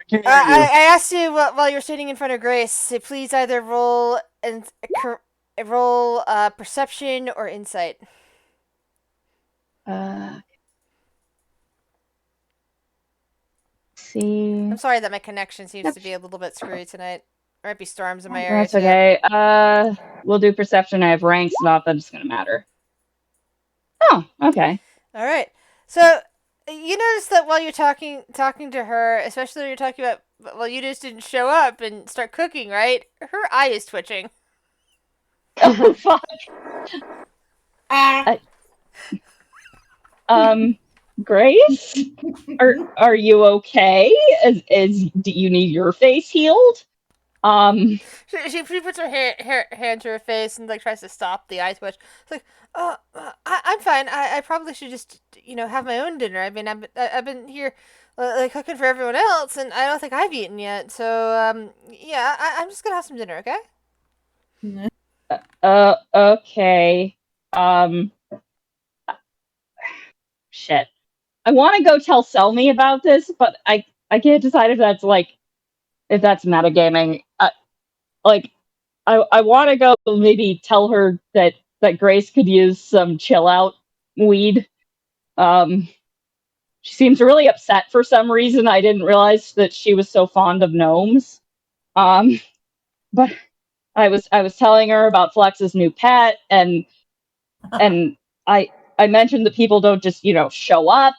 can hear you. I asked you while you were sitting in front of Grace to please either roll perception or insight. Uh, see. I'm sorry that my connection seems to be a little bit screwy tonight. There might be storms in my area That's too. okay. We'll do perception. I have ranks, not that it's gonna matter. Oh, okay. All right. So you notice that while you're talking to her, especially when you're talking about well, you just didn't show up and start cooking, right? Her eye is twitching. Oh, fuck. I, um, Grace, are you okay? Do you need your face healed? She puts her hand to her face and like tries to stop the eye twitch. It's like, I'm fine. I probably should just have my own dinner. I mean, I've been here like cooking for everyone else, and I don't think I've eaten yet. So yeah, I'm just gonna have some dinner, okay? Okay. Um, shit. I want to go tell Selmy about this, but I can't decide if that's metagaming. Like I want to go maybe tell her that Grace could use some chill out weed. Um, she seems really upset for some reason. I didn't realize that she was so fond of gnomes. Um, but I was telling her about Flex's new pet, and I mentioned that people don't just show up,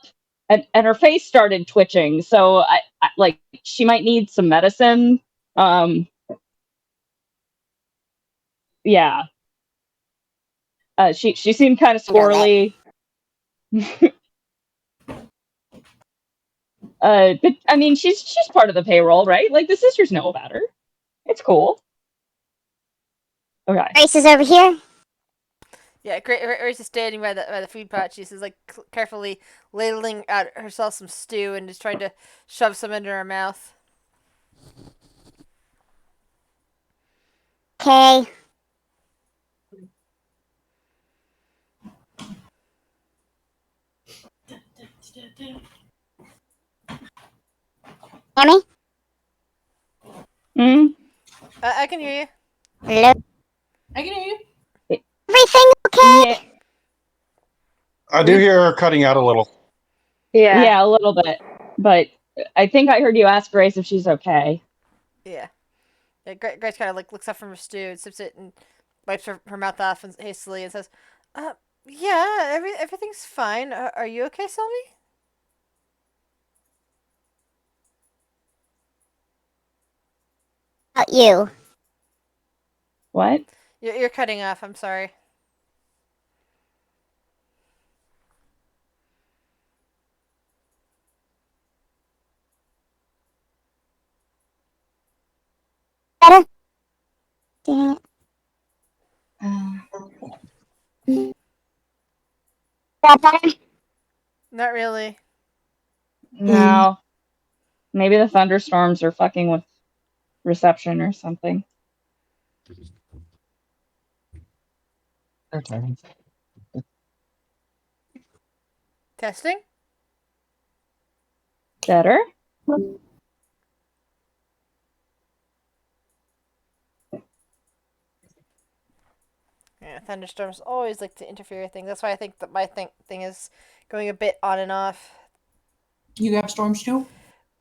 and her face started twitching. So I like she might need some medicine. Um, yeah. She seemed kind of squirrely. But I mean, she's part of the payroll, right? Like the sisters know about her. It's cool. Okay. Grace is over here. Yeah, Grace is standing by the food pot. She's like carefully ladling out herself some stew and just trying to shove some into her mouth. Okay. Hear me? Hmm. I can hear you. Hello? I can hear you. Everything okay? Yeah. I do hear her cutting out a little. Yeah, a little bit. But I think I heard you ask Grace if she's okay. Yeah. Grace kind of like looks up from her stew and sips it and wipes her mouth off and hastily and says, yeah, everything's fine. Are you okay, Selmy?" About you. What? You're cutting off. I'm sorry. Better? Dang it. Is that better? Not really. No. Maybe the thunderstorms are fucking with reception or something. Okay. Testing? Better? Yeah, thunderstorms always like to interfere with things. That's why I think that my thing is going a bit on and off. You have storms too?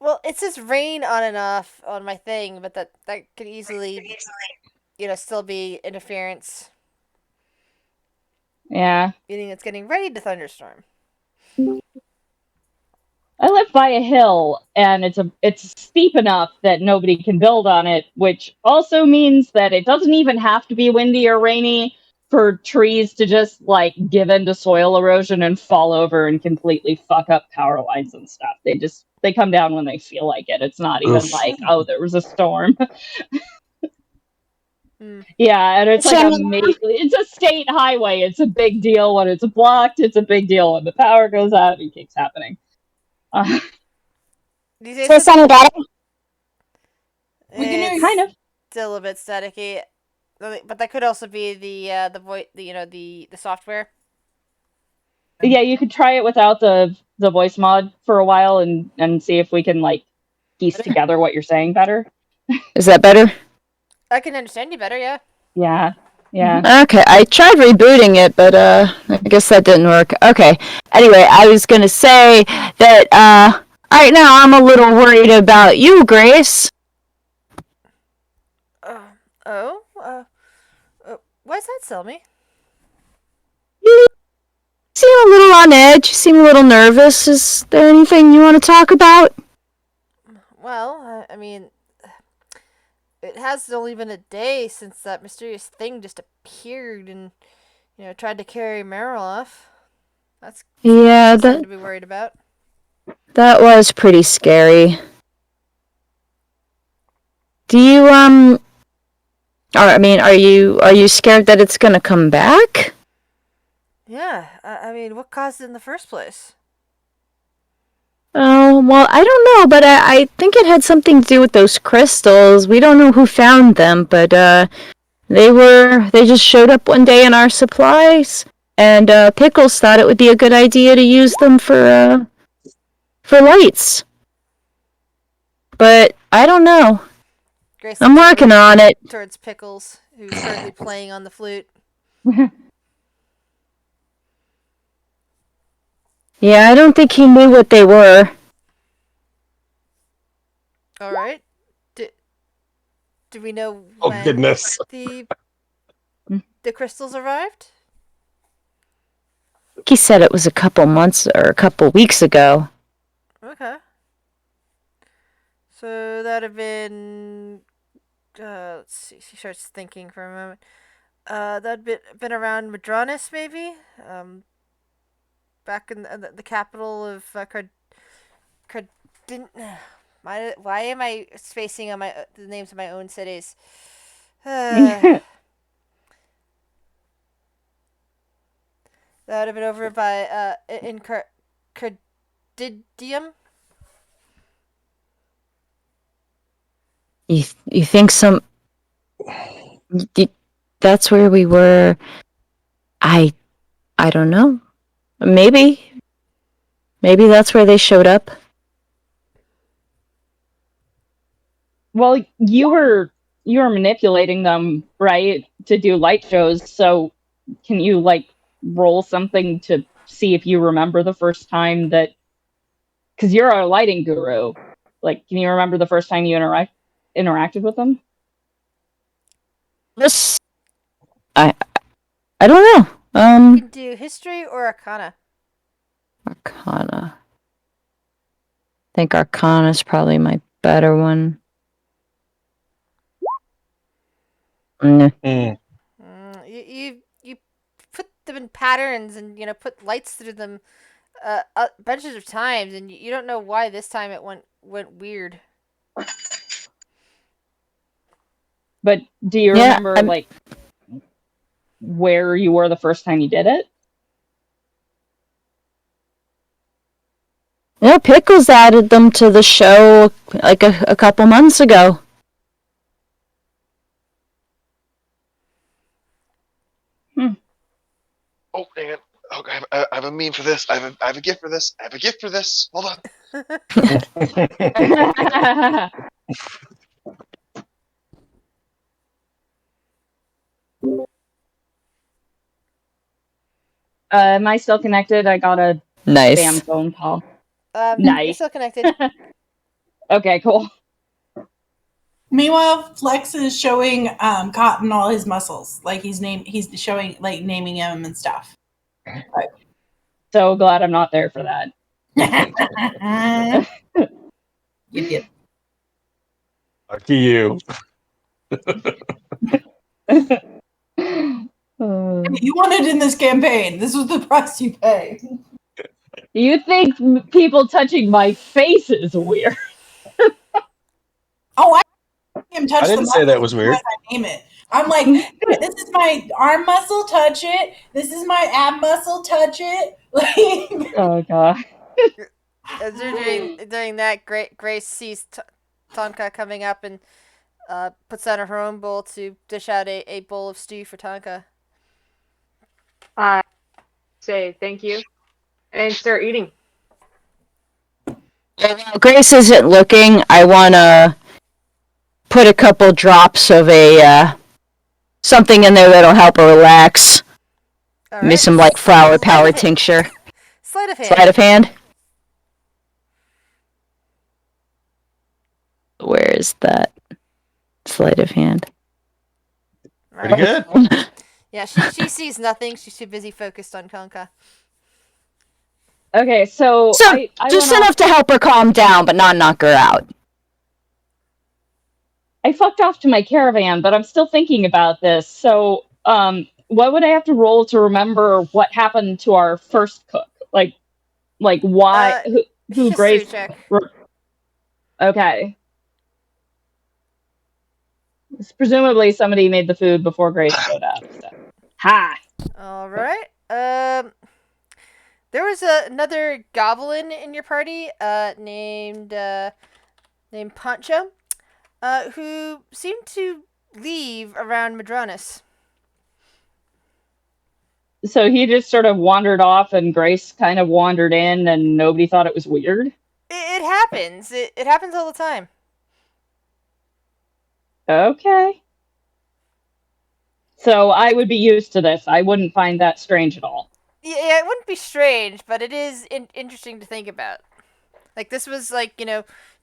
Well, it says rain on and off on my thing, but that could easily, still be interference, Yeah. meaning it's getting ready to thunderstorm. I live by a hill, and it's steep enough that nobody can build on it, which also means that it doesn't even have to be windy or rainy for trees to just like give in to soil erosion and fall over and completely fuck up power lines and stuff. They come down when they feel like it. It's not even Oof. like, oh, there was a storm. Mm. Yeah, and it's like Jimmy. it's a state highway. It's a big deal when it's blocked. It's a big deal when the power goes out. It keeps happening. Is this any better? We can hear you. Kind of. Still a bit staticky, but that could also be the voice, the software. Yeah, you could try it without the voice mod for a while and see if we can like piece together what you're saying better. Is that better? I can understand you better, yeah. Yeah. Yeah. Okay, I tried rebooting it, but I guess that didn't work. Okay. Anyway, I was gonna say that right now I'm a little worried about you, Grace. Oh? Why's that, Selmy? You seem a little on edge. You seem a little nervous. Is there anything you want to talk about? Well, I mean, it has only been a day since that mysterious thing just appeared and, tried to carry Meryl off. That's Yeah, something to be worried about. that was pretty scary. Do you are you scared that it's gonna come back? Yeah, I mean, what caused it in the first place? Oh, well, I don't know, but I think it had something to do with those crystals. We don't know who found them, but they just showed up one day in our supplies, and Pickles thought it would be a good idea to use them for lights. But I don't know. Grace I'm looks working over on it. towards Pickles, who's currently playing on the flute. Yeah, I don't think he knew what they were. All right. Do we know Oh when goodness. the crystals arrived? He said it was a couple months or a couple weeks ago. Okay. So that'd have been. Let's see. She starts thinking for a moment. That'd been around Madronis, maybe. Back in the capital of didn't. Why am I spacing on the names of my own cities? That would have been over by in Cardidium. You think that's where we were? I don't know. Maybe that's where they showed up. Well, you were manipulating them, right, to do light shows. So, can you roll something to see if you remember the first time that? Because you're our lighting guru. Can you remember the first time you interacted with them? Yes. I don't know. You can do history or arcana. Arcana. I think Arcana is probably my better one. Mm. You put them in patterns and put lights through them bunches of times, and you don't know why this time it went weird. But do you remember where you were the first time you did it? Yeah, Pickles added them to the show like a couple months ago. Oh, dang it. Okay, I have a meme for this. I have a gift for this. I have a gift for this. Hold on. Am I still connected? I got a Nice. spam phone call. You're Nice. still connected. Okay, cool. Meanwhile, Flex is showing Cotton all his muscles. He's showing naming him and stuff. So glad I'm not there for that. Yep. Lucky you. You wanted in this campaign. This was the price you pay. You think people touching my face is weird? Oh, I him touch I didn't the say that was muscles weird. as I name it. I'm like, this is my arm muscle, touch it. This is my ab muscle, touch it. Oh god. As you're doing that, Grace sees Tonka coming up and puts down her own bowl to dish out a bowl of stew for Tonka. Say thank you and start eating. While Grace isn't looking, I wanna put a couple drops of a something in there that'll help her relax. All Maybe right. some like flower Sleight power of hand. tincture. Sleight of hand. Sleight of hand. Where is that? Sleight of hand. All Pretty right. good. Yeah, she sees nothing. She's too busy focused on Conka. Okay, so So I just went enough off, to help her calm down, but not knock her out. I fucked off to my caravan, but I'm still thinking about this. So, what would I have to roll to remember what happened to our first cook? Like why? Who History Grace? check. Okay. It's presumably somebody made the food before Grace showed up. So. Ha! All right. There was another goblin in your party, named Pancho, who seemed to leave around Madronis. So he just sort of wandered off, and Grace kind of wandered in, and nobody thought it was weird. It happens. It happens all the time. Okay. So I would be used to this. I wouldn't find that strange at all. Yeah, it wouldn't be strange, but it is interesting to think about. Like, this was, like,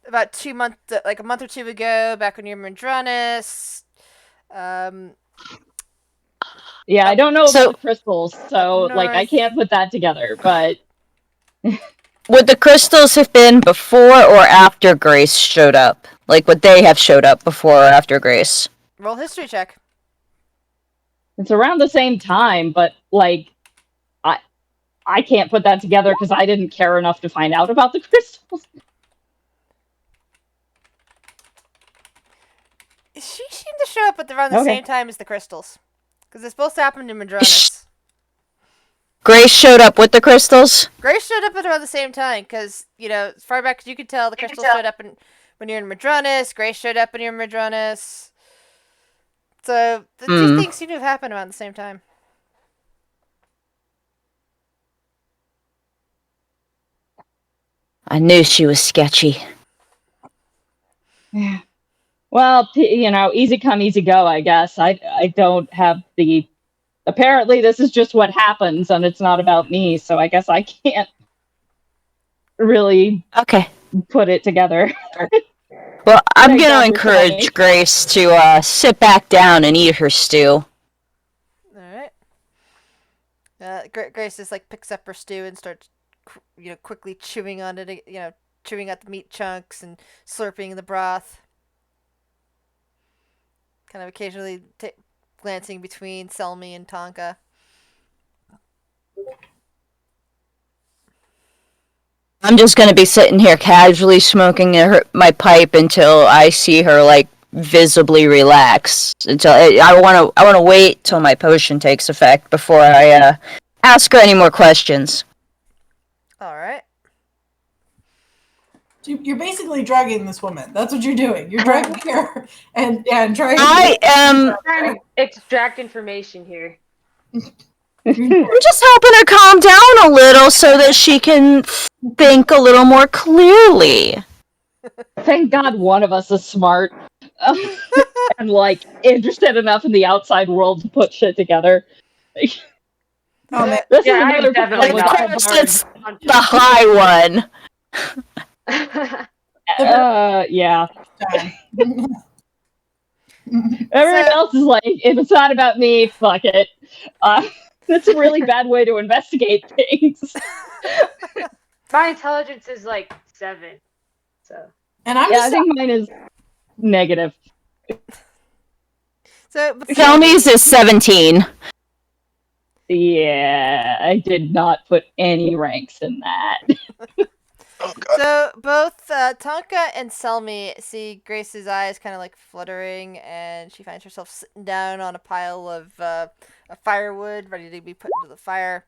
about a month or two ago, back when you were in Madronis. Yeah, I don't know So- about the crystals, so Up like I north. can't put that together. But Would the crystals have been before or after Grace showed up? Like, would they have showed up before or after Grace? Roll history check. it's around the same time. But like, I can't put that together because I didn't care enough to find out about the crystals. She seemed to show up at around the Okay. same time as the crystals. Because it's supposed to happen in Madronis. Grace showed up with the crystals? Grace showed up at around the same time, because, as far back as you could tell, the crystals showed up when you're in Madronis. Grace showed up when you're in Madronis. So, the two things seem to have happened around the same time. I knew she was sketchy. Yeah. Well, easy come, easy go. I guess I don't have the. Apparently, this is just what happens, and it's not about me. So I guess I can't really Okay. put it together. Well, I'm Thank going God to for Sammy. encourage Grace to sit back down and eat her stew. Alright. Grace just, picks up her stew and starts, quickly chewing on it, chewing at the meat chunks and slurping the broth. Kind of occasionally glancing between Selmy and Tonka. I'm just going to be sitting here casually smoking my pipe until I see her, visibly relax. Until I want to wait till my potion takes effect before I ask her any more questions. Alright. You're basically drugging this woman. That's what you're doing. You're drugging her and trying. I am Trying to extract information here. I'm just helping her calm down a little so that she can think a little more clearly. Thank God one of us is smart and interested enough in the outside world to put shit together. Oh, man. This Yeah, is I another am definitely problem with Of not. course, Bard. it's the high one. Yeah. Time. Everyone else is like, if it's not about me, fuck it. That's a really bad way to investigate things. My intelligence is 7. So And I'm Yeah, I just think mine is negative. So, but Selmies is 17. Yeah, I did not put any ranks in that. Oh god. So both Tonka and Selmy see Grace's eyes kind of fluttering, and she finds herself sitting down on a pile of firewood, ready to be put into the fire.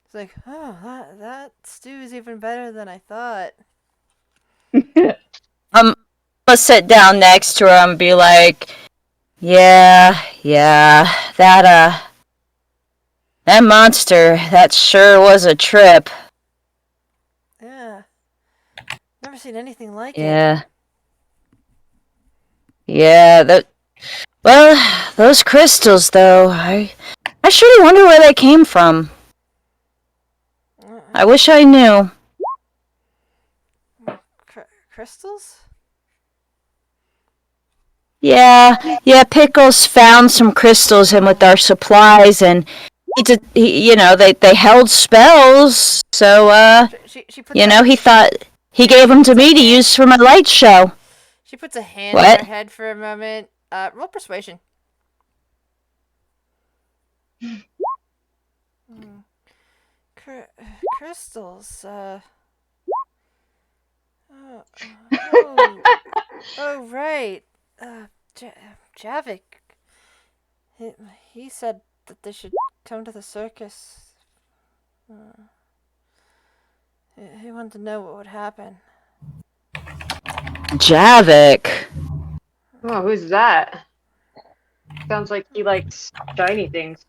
It's like, oh, that stew is even better than I thought. I'm gonna sit down next to her and be like, yeah, that monster, that sure was a trip. Yeah, seen anything like it. Yeah. Yeah, well, those crystals, though, I sure do wonder where they came from. I wish I knew. Crystals? Yeah, Pickles found some crystals in with our supplies, and they held spells, so, She puts he thought he gave them to me to use for my light show. She puts a hand What? on her head for a moment. Roll persuasion. Crystals. Oh, right. Javik. He said that they should come to the circus. He wanted to know what would happen. Javik. Oh, who's that? Sounds like he likes shiny things.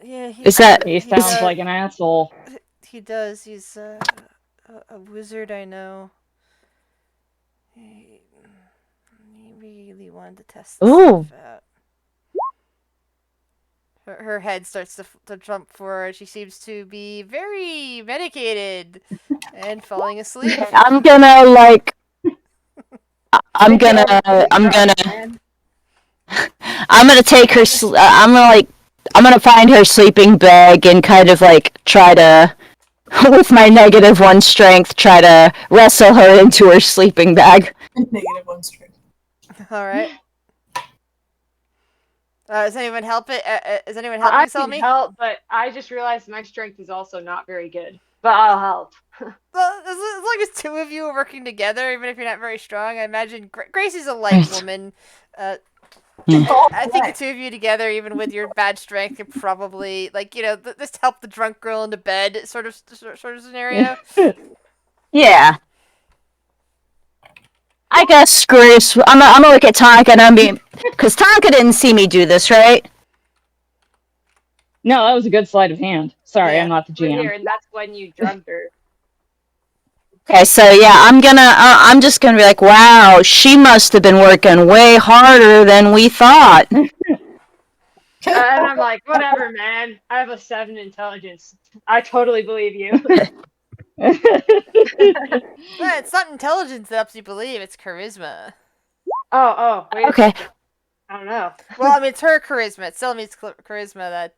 Yeah, Is that- He sounds like an asshole. He does. He's a wizard I know. He really wanted to test this Ooh. stuff out. Her head starts to jump forward. She seems to be very medicated and falling asleep. I'm gonna take her. I'm gonna find her sleeping bag and kind of try to, with my -1 strength, try to wrestle her into her sleeping bag. -1 strength. All right. Does anyone help it? Is anyone helping I Selmy? can help, but I just realized my strength is also not very good. But I'll help. Well, as long as two of you are working together, even if you're not very strong, I imagine Gracie's a light woman. I think the two of you together, even with your bad strength, could probably just help the drunk girl into bed, sort of scenario. Yeah. I guess screw it. I'm gonna look at Tonka and because Tonka didn't see me do this, right? No, that was a good sleight of hand. Sorry, Yeah. I'm not the Here, GM. and that's when you drugged her. Okay, so yeah, I'm just gonna be like, wow, she must have been working way harder than we thought. And I'm like, whatever, man. I have a 7 intelligence. I totally believe you. Well, it's not intelligence that helps you believe; it's charisma. Oh, wait. Okay. I don't know. Well, I mean, it's her charisma. It's Selmy's charisma that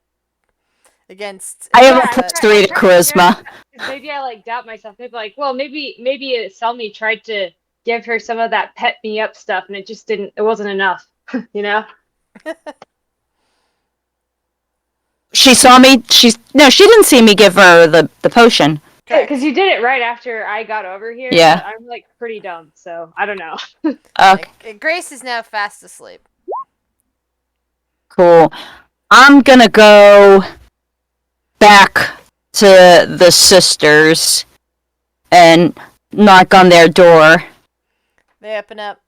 against. I have a Yeah, +3 to charisma. Maybe I doubt myself. Maybe maybe Selmy tried to give her some of that pet me up stuff, and it wasn't enough. You know? She saw me. She didn't see me give her the potion. Because you did it right after I got over here. Yeah. I'm pretty dumb, so I don't know. Grace is now fast asleep. Cool. I'm gonna go back to the sisters and knock on their door. They open up.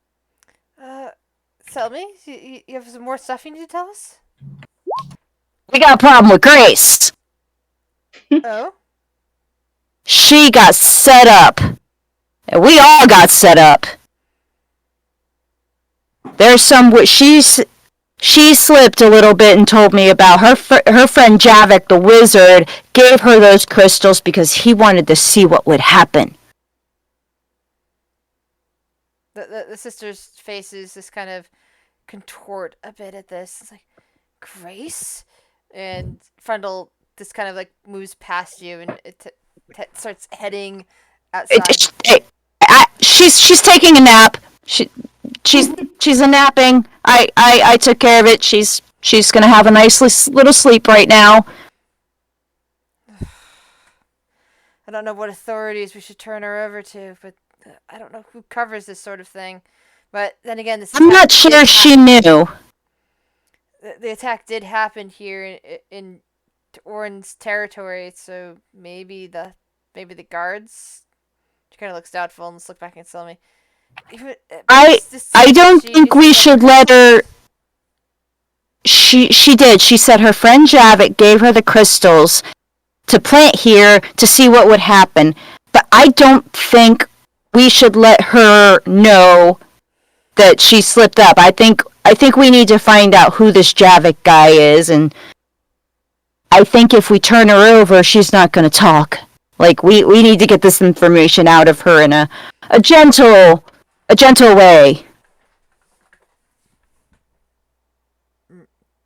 Selmy, you have some more stuff you need to tell us? We got a problem with Grace. Oh? She got set up. And we all got set up. There's she slipped a little bit and told me about her friend Javik the wizard gave her those crystals because he wanted to see what would happen. The sisters' faces just kind of contort a bit at this. It's like, Grace? And Frundle just kind of moves past you and it starts heading outside. She's taking a nap. She's a napping. I took care of it. She's gonna have a nice little sleep right now. I don't know what authorities we should turn her over to, but I don't know who covers this sort of thing. But then again, I'm not sure she knew. The attack did happen here in Orin's territory, so maybe the guards. She kind of looks doubtful and looks back and tell me. I don't think we should let her. She did. She said her friend Javik gave her the crystals to plant here to see what would happen. but I don't think we should let her know that she slipped up. I think we need to find out who this Javik guy is, and I think if we turn her over, she's not going to talk. Like we need to get this information out of her in a gentle way.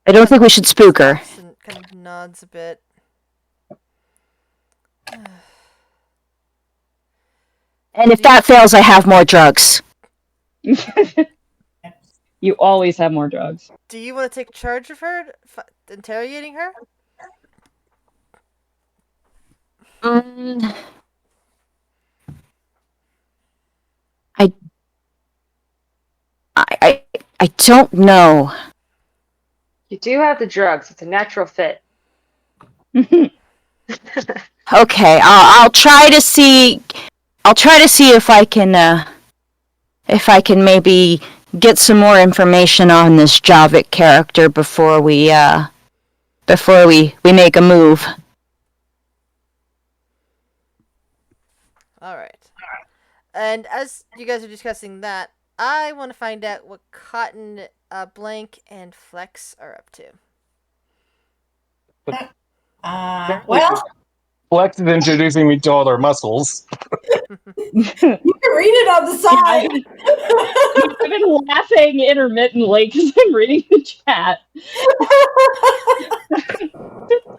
I don't think we should spook her. Stops and kind of nods a bit. And if that fails, I have more drugs. You always have more drugs. Do you want to take charge of her, interrogating her? I don't know. You do have the drugs. It's a natural fit. Okay, I'll try to see. I'll try to see if I can maybe get some more information on this Javik character before we make a move. All right. And as you guys are discussing that, I want to find out what Cotton, Blank, and Flex are up to. Well, Flex is introducing me to all their muscles. you can read it on the side. I've been laughing intermittently because I'm reading the chat.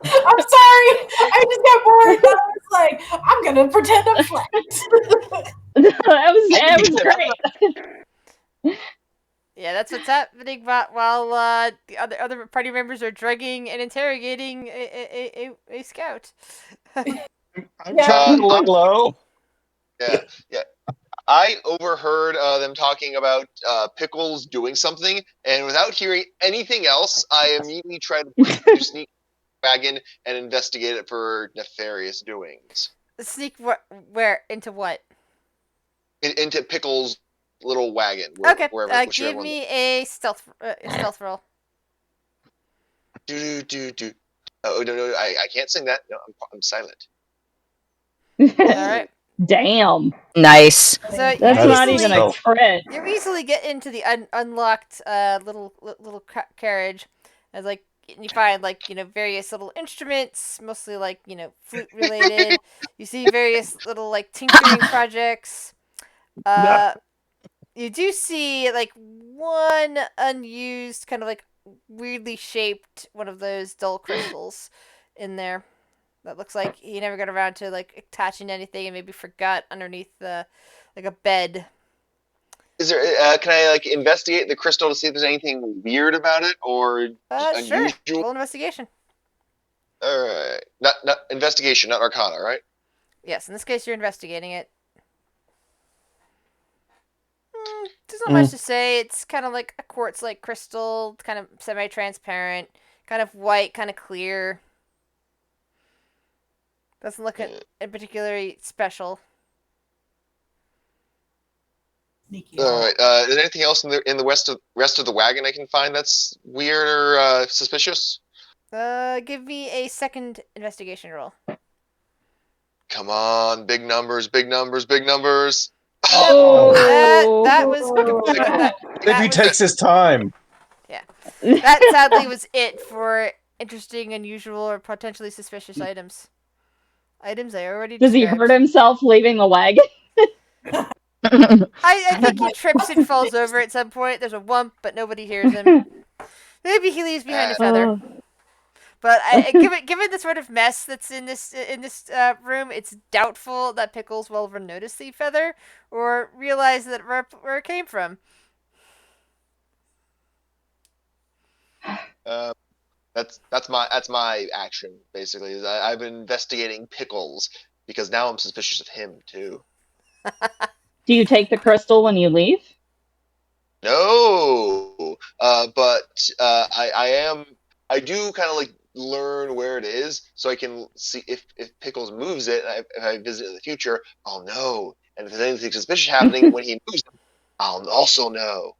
I'm sorry. I just got bored. I was like, I'm gonna pretend I'm Flex. That was great. Yeah, that's what's happening while the other party members are drugging and interrogating a scout. I'm trying to look low. Yeah. I overheard them talking about Pickles doing something, and without hearing anything else, I immediately tried to sneak wagon and investigate it for nefarious doings. Sneak where into what? Into Pickles' little wagon. Okay, whichever give me a stealth roll. Do. Oh no! I can't sing that. No, I'm silent. All right. Damn. Nice. So That's you not easily, even a crit. you easily get into the unlocked little carriage, as like you find various little instruments, mostly flute related. You see various little tinkering projects. You do see one unused kind of weirdly shaped one of those dull crystals in there. That looks like he never got around to attaching anything and maybe forgot underneath a bed. Is there? Can I investigate the crystal to see if there's anything weird about it or Sure. unusual? Roll investigation. All right, not investigation, not Arcana, right? Yes, in this case, you're investigating it. There's not much to say. It's kind of like a quartz-like crystal, kind of semi-transparent, kind of white, kind of clear. Doesn't look in particularly special. Sneaky. All right. Is there anything else in the rest of the wagon I can find that's weird or suspicious? Give me a second investigation roll. Come on, big numbers, big numbers, big numbers. That was If he takes his time. that sadly was it for interesting, unusual, or potentially suspicious items. Items I already Does he described. hurt himself leaving the wagon? I think he trips and falls over at some point. There's a whump, but nobody hears him. Maybe he leaves behind a feather. But given the sort of mess that's in this room, it's doubtful that Pickles will ever notice the feather or realize that where it came from. That's my action basically. Is I've been investigating Pickles because now I'm suspicious of him too. Do you take the crystal when you leave? No, but I do kind of learn where it is so I can see if Pickles moves it. If I visit it in the future, I'll know. And if there's anything suspicious happening when he moves it, I'll also know.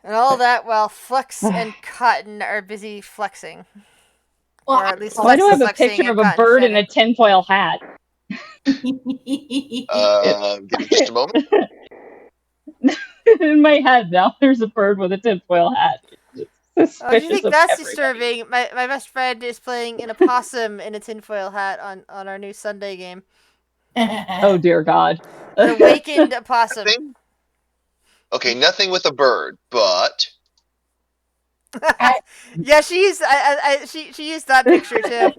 And all that while Flux and Cotton are busy flexing. Well, or at least Why do I have a flexing picture and of a cotton bird in shedding. a tinfoil hat? Give me just a moment. In my head now, there's a bird with a tinfoil hat. It's Oh, if you suspicious think of that's everybody. disturbing, my best friend is playing an opossum in a tinfoil hat on our new Sunday game. Oh dear God. An awakened opossum. Nothing? Okay, nothing with a bird, but Yeah, she used she used that picture too.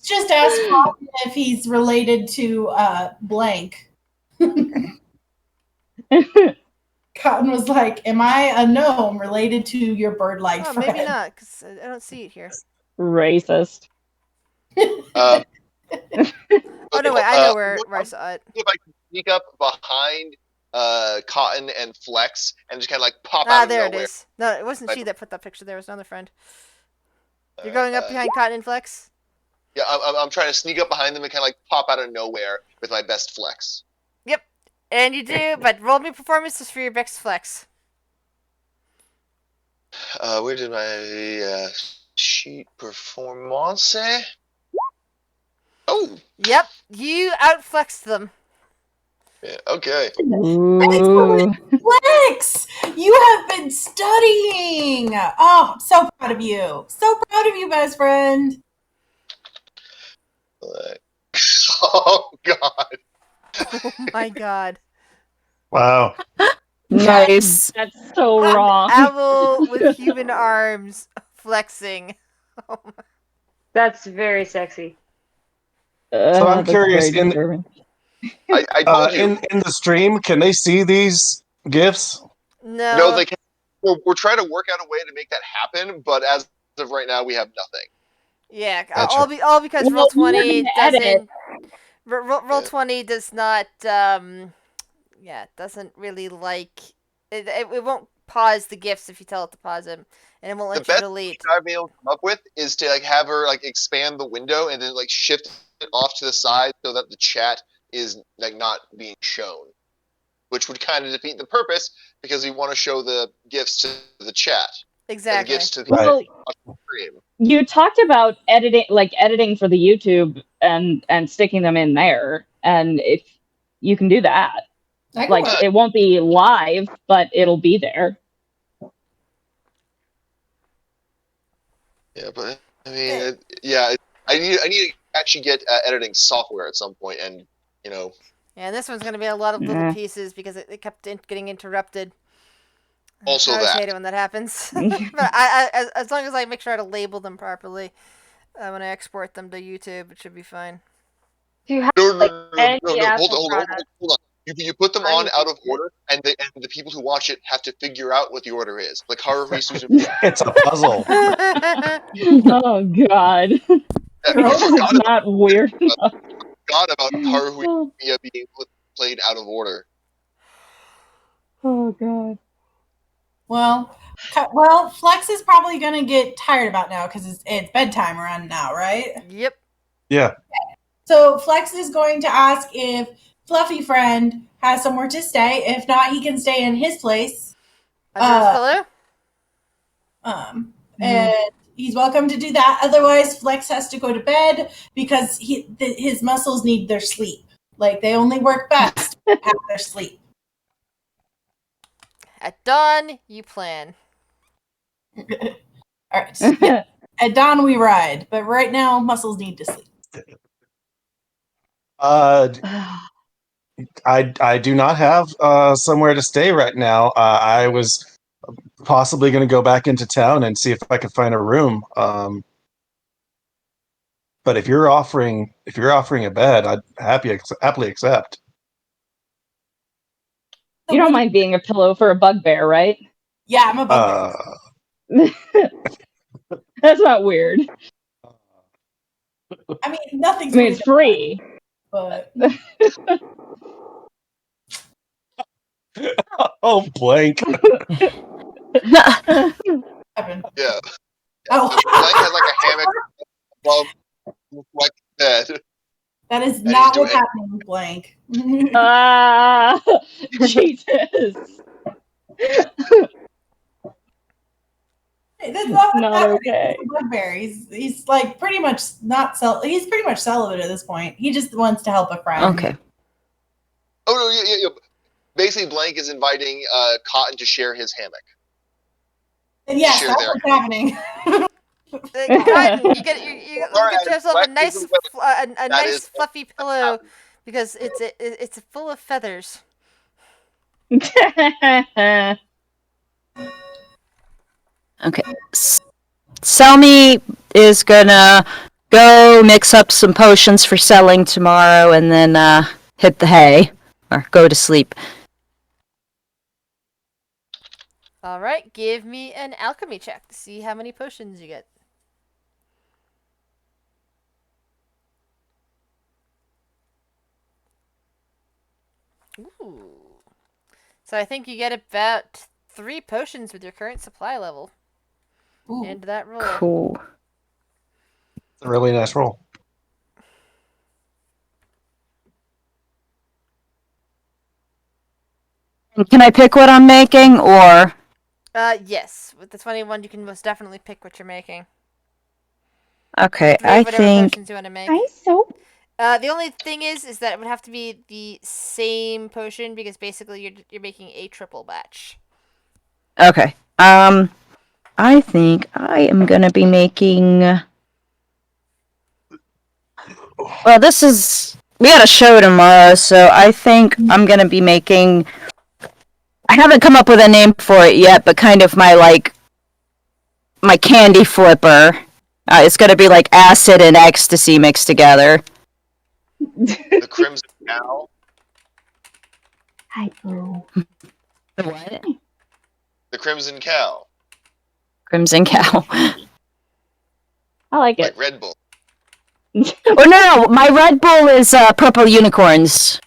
Just ask Cotton if he's related to blank. Cotton was like, "Am I a gnome related to your bird-like Oh, friend?" maybe not, because I don't see it here. Racist. uh, Oh no, wait, I know where I saw it. if I can sneak up behind Cotton and Flex and just kind of like pop Ah, out of there it nowhere. is. No, it wasn't she that put that picture. There was another friend. You're going up behind Cotton and Flex? Yeah, I'm trying to sneak up behind them and kind of like pop out of nowhere with my best Flex. Yep. And you do, but roll me performances for your best Flex. Where did my sheet performance? Oh, Yep, you outflexed them. yeah, okay. Ooh. Flex, you have been studying. Oh, I'm so proud of you. So proud of you, best friend. Oh God. Oh my god. Wow. Nice. That's so An wrong. owl with human arms flexing. Oh my. That's very sexy. So I'm That's curious, very disturbing. I told you. in the stream, can they see these gifs? No. No, they can't. We're trying to work out a way to make that happen, but as of right now, we have nothing. Yeah, Gotcha. all because Well, roll we're 20 gonna edit. doesn't. Roll Yeah. 20 does not. Yeah, it doesn't really like. It won't pause the gifts if you tell it to pause them, and it won't The let you best delete. thing I've been able to come up with is to like have her like expand the window and then like shift it off to the side so that the chat is like not being shown, which would kind of defeat the purpose because we want to show the gifts to the chat and the Exactly. gifts to the Right. Well, stream. you talked about editing for the YouTube and sticking them in there, and if you can do that, like work. it won't be live, but it'll be there. Yeah, but I mean, yeah, I need to actually get editing software at some point, and you know, Yeah, and this one's gonna be a lot of little Yeah. pieces because it kept getting interrupted. also I always that. hate it when that happens. But I as long as I make sure to label them properly when I export them to YouTube, it should be fine. Do you have No, like any hold Apple on. product? You put them on on out of YouTube? order, and the people who watch it have to figure out what the order is. Like Haruhi Susan. It's a puzzle. Oh God, Yeah, You're you this over is not weird. forgot about Haruhi Oh, being played out of order. oh God. Well, Flex is probably gonna get tired about now because it's bedtime around now, right? Yep. Yeah. So Flex is going to ask if Fluffy Friend has somewhere to stay. If not, he can stay in his place. Under his pillow. And he's welcome to do that. Otherwise, Flex has to go to bed because his muscles need their sleep. Like they only work best after their sleep. At dawn, you plan. All right. So, yeah, at dawn we ride, but right now muscles need to sleep. I do not have somewhere to stay right now. I was possibly going to go back into town and see if I could find a room. But if you're offering a bed, I'd happily accept. You don't mind being a pillow for a bugbear, right? Yeah, I'm a bugbear. That's not weird. I mean, nothing's I mean, it's free. but Oh, blank. happened. Yeah. Oh, Blank has like a hammock above like bed. that is he's not doing what's it. happening with Blank. Ah, Jesus. That's not Not okay. He's a bugbear. He's like pretty much he's pretty much celibate at this point. He just wants to help a friend. Okay. Oh no, yeah. Basically, Blank is inviting Cotton to share his hammock. And yes, Share that's there. what's happening. Cotton, you get yourself a nice, is the way. a That nice is- fluffy pillow because it's full of feathers. Okay. Selmy is gonna go mix up some potions for selling tomorrow and then hit the hay. Or go to sleep. Alright, give me an alchemy check to see how many potions you get. Ooh. So I think you get about 3 potions with your current supply level. Ooh. Into that roll. Cool. It's a really nice roll. Can I pick what I'm making, or? Yes. With the 21, you can most definitely pick what you're making. Okay, Three of I whatever think. potions you want to make. so. The only thing is that it would have to be the same potion because basically you're making a triple batch. Okay. I think I am gonna be making. Well, this is. We got a show tomorrow, so I think I'm gonna be making. I haven't come up with a name for it yet, but kind of my candy flipper. It's gonna be like acid and ecstasy mixed together. The Crimson Cow. Hi, Boo. The what? The Crimson Cow. Crimson Cow. I like it. Like Red Bull. Oh no, my Red Bull is purple unicorns.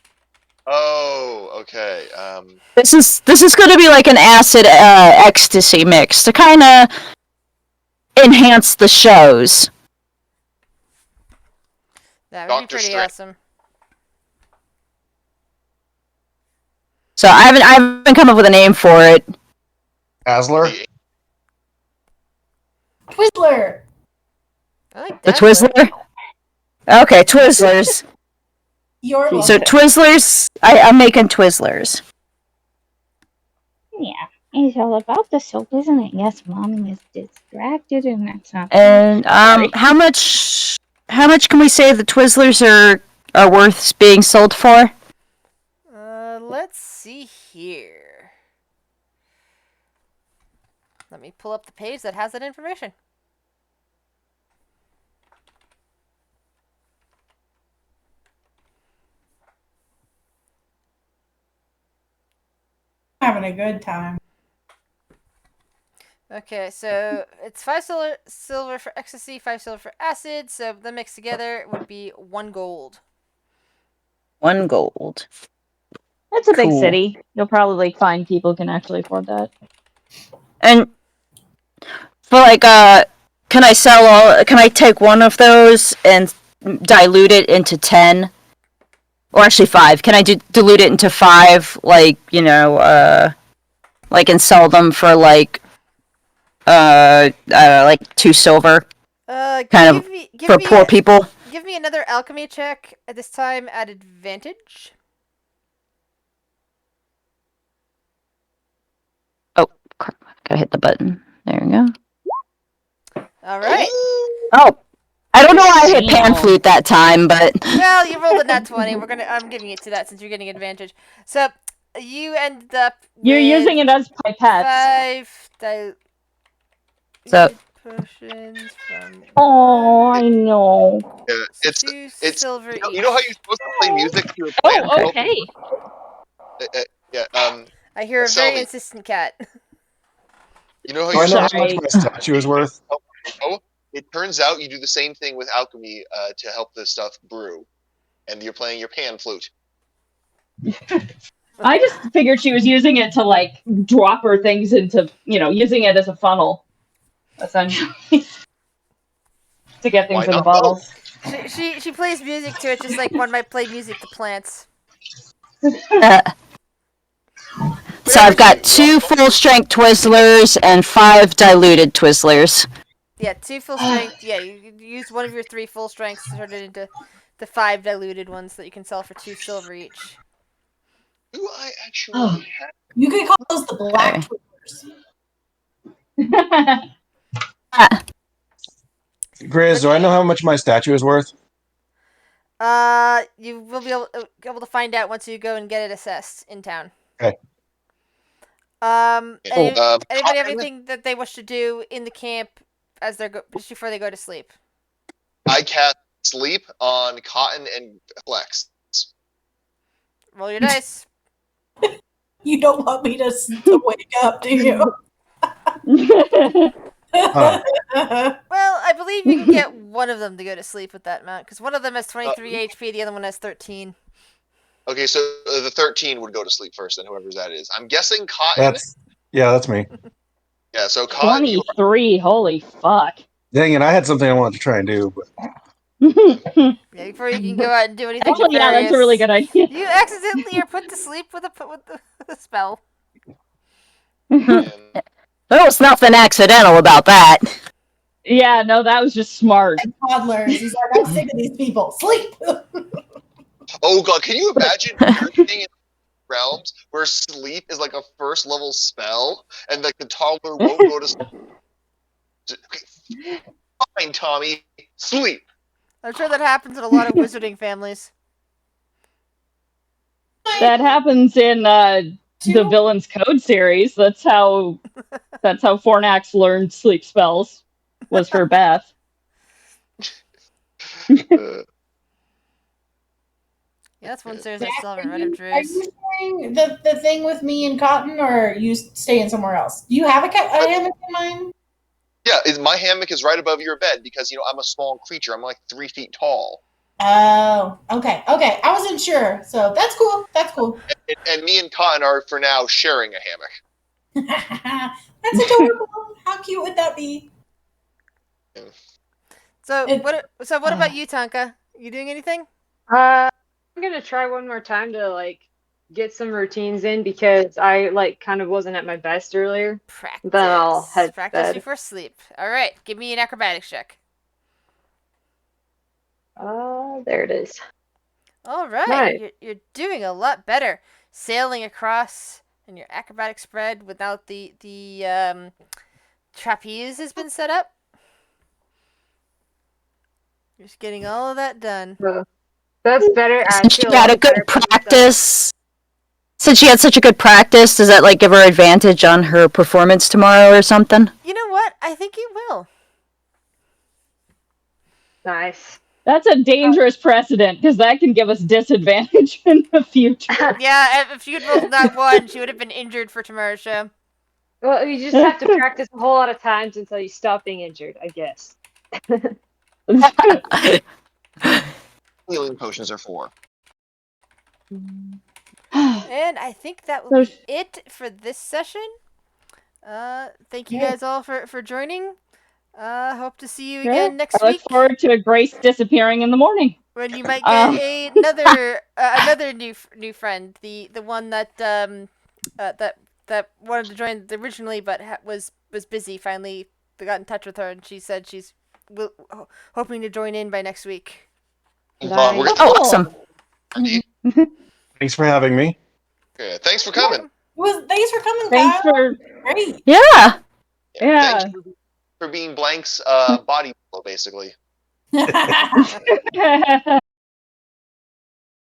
Oh, okay. This is going to be like an acid ecstasy mix to kind of enhance the shows. That would be Dr. pretty Strange. awesome. So I haven't come up with a name for it. Asler? Twizzler. I like The that. Twizzler. Okay, Twizzlers. You're So welcome. Twizzlers. I'm making Twizzlers. Yeah, it's all about the soap, isn't it? Yes, Mommy is distracted and that's not. And Sorry. how much can we say the Twizzlers are worth being sold for? Let's see here. Let me pull up the page that has that information. Having a good time. Okay, so it's 5 silver for ecstasy, 5 silver for acid. So them mixed together would be 1 gold. 1 gold. It's a big Cool. city. You'll probably find people can actually afford that. And for like, can I take one of those and dilute it into 10? Or actually 5. Can I dilute it into 5, like, like, and sell them for like 2 silver? Kind of for poor people? Give me another alchemy check, at this time at advantage. Oh, crap. Gotta hit the button. There we go. Alright. Oh, I don't know why I hit pan Damn. flute that time, but Well, you rolled a nat 20. I'm giving it to that since you're getting advantage. So, you ended up You're with using it as pipettes. 5 So- potions from Oh, I know. Yeah, it's silver you know how you're supposed to play music to a plant? Oh, okay. Yeah. I hear a Sell very me. insistent cat. You know how I you're know how supposed much my statue is worth. to. It turns out you do the same thing with alchemy to help the stuff brew, and you're playing your pan flute. I just figured she was using it to like drop her things into, using it as a funnel, essentially, to get things Why in the not bottles. She plays music to it just like one might play music to plants. So I've got 2 full-strength Twizzlers and 5 diluted Twizzlers. Yeah, 2 full strength. Yeah, you use one of your 3 full strengths to turn it into the 5 diluted ones that you can sell for 2 silver each. Do I actually have? You could call those the black Twizzlers. Grizz, do I know how much my statue is worth? You will be able to find out once you go and get it assessed in town. Okay. Anybody have Cotton? anything that they wish to do in the camp as just before they go to sleep? I cast sleep on Cotton and Flex. Roll your dice. You don't want me to wake up, do you? Huh. Well, I believe you can get one of them to go to sleep with that amount, because one of them has 23 HP, the other one has 13. Okay, so the 13 would go to sleep first, then whoever's that is. I'm guessing Cotton. That's me. Yeah, so Cotton. 23, holy fuck. Dang it, I had something I wanted to try and do, but Yeah, before you can go out and do anything. Actually, yeah, that's a really good idea. You accidentally are put to sleep with a spell. There was nothing accidental about that. Yeah, no, that was just smart. Toddlers. He's like, I'm sick of these people. Sleep. Oh god, can you imagine living in realms where sleep is like a first level spell, and like the toddler won't go to sleep? Fine, Tommy, sleep. I'm sure that happens in a lot of wizarding families. That happens in the Villain's Code series. That's how Fornax learned sleep spells. Was for Beth. Yeah, that's one series I still haven't read of Are Drew's. you sharing the thing with me and Cotton, or are you staying somewhere else? Do you have a hammock in mind? Yeah, my hammock is right above your bed because I'm a small creature. I'm like 3 feet tall. Oh, okay. I wasn't sure, so that's cool. That's cool. And me and Cotton are for now sharing a hammock. That's adorable. How cute would that be? So what about you, Tonka? You doing anything? I'm gonna try one more time to get some routines in because I kind of wasn't at my best earlier. Practice. Then I'll head to bed. before sleep. All right, give me an acrobatics check. There it is. All right, Nice. you're doing a lot better. Sailing across in your acrobatic spread without the trapeze has been set up. You're just getting all of that done. That's better. Since she had a good practice, since she had such a good practice, does that give her advantage on her performance tomorrow or something? You know what? I think it will. Nice. That's a dangerous precedent because that can give us disadvantage in the future. Yeah, if she had rolled that one, she would have been injured for tomorrow's show. Well, you just have to practice a whole lot of times until you stop being injured, I guess. Healing potions are 4. And I think that will be it for this session. Thank you guys all for joining. Hope to see you again next week. I look forward to Grace disappearing in the morning. When you might get another new friend, the one that that wanted to join originally but was busy. Finally, got in touch with her and she said she's hoping to join in by next week. Nice. Awesome. thanks for having me. Okay, thanks for coming. Thanks for coming, Thanks Kyle. for Great. Yeah. Thank you for being Blank's body pillow, basically.